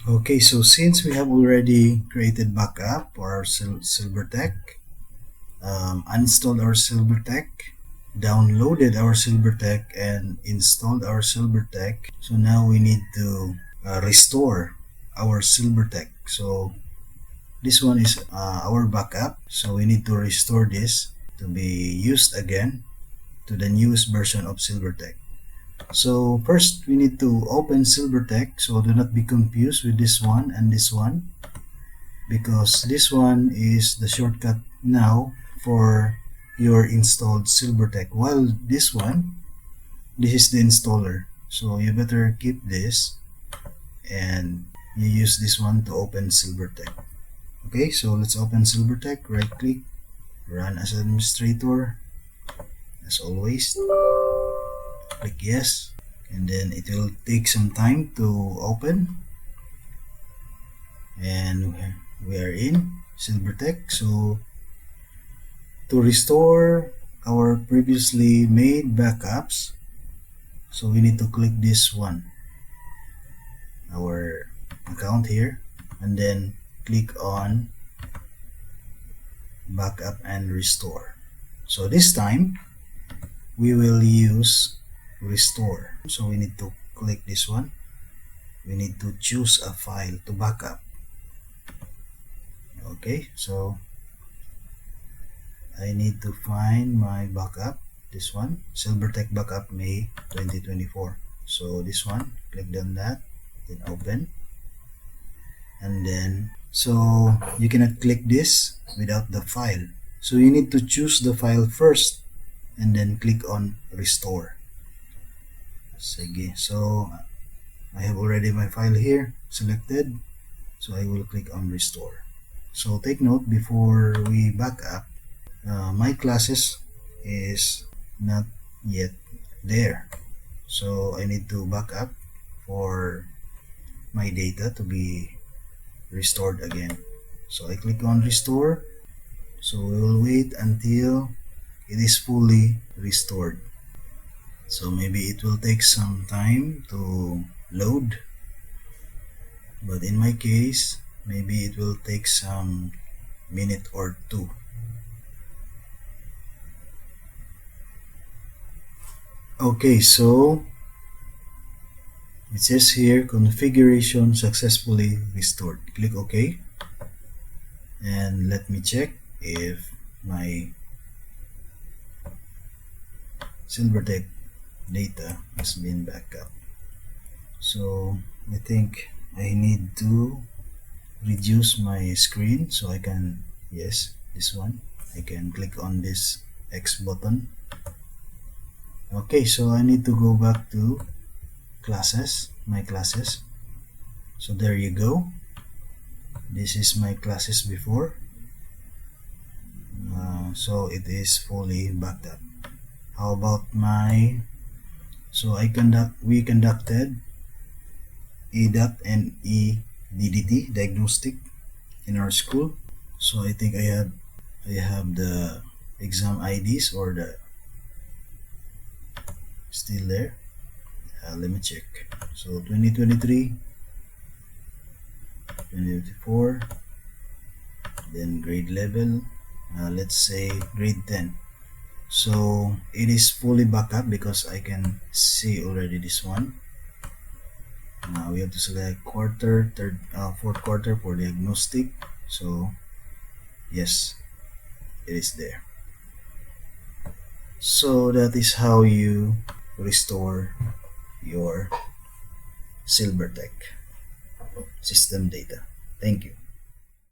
Okay, so since we have already created backup for our SilVerTek, uninstalled our SilVerTek, downloaded our SilVerTek, and installed our SilVerTek, so now we need to restore our SilVerTek. So this one is our backup, so we need to restore this to be used again to the newest version of SilVerTek. So first we need to open SilVerTek, so do not be confused with this one and this one, because this one is the shortcut now for your installed SilVerTek, while this one, this is the installer. So you better keep this and you use this one to open SilVerTek. Okay, so let's open SilVerTek. Right click, run as administrator, as always. Click yes, and then it will take some time to open, and we are in SilVerTek. So to restore our previously made backups, so we need to click this one, our account here, and then click on backup and restore. So this time we will use restore. So we need to click this one. We need to choose a file to backup. Okay, so I need to find my backup, this one, SilVerTek Backup May 2024. So this one, click on that, then open, and then so you cannot click this without the file. So you need to choose the file first and then click on restore. Sige. So I have already my file here selected, so I will click on restore. So take note, before we back up, my classes is not yet there, so I need to back up for my data to be restored again. So I click on restore. So we will wait until it is fully restored. So maybe it will take some time to load, but in my case maybe it will take some minute or two. Okay, so it says here configuration successfully restored. Click OK, and let me check if my SilVerTek data has been backed up. So I think I need to reduce my screen so I can, yes, this one, I can click on this X button. Okay, so I need to go back to classes, my classes. So there you go, this is my classes before. So it is fully backed up. How about my, so we conducted EDAT and EDDT diagnostic in our school. So I think I have the exam IDs, or the still there. Let me check. So 2023, 2024, then grade level, let's say grade 10. So it is fully backed up because I can see already this one. Now we have to select quarter, fourth quarter for diagnostic. So yes, it is there. So that is how you restore your SilVerTek system data. Thank you.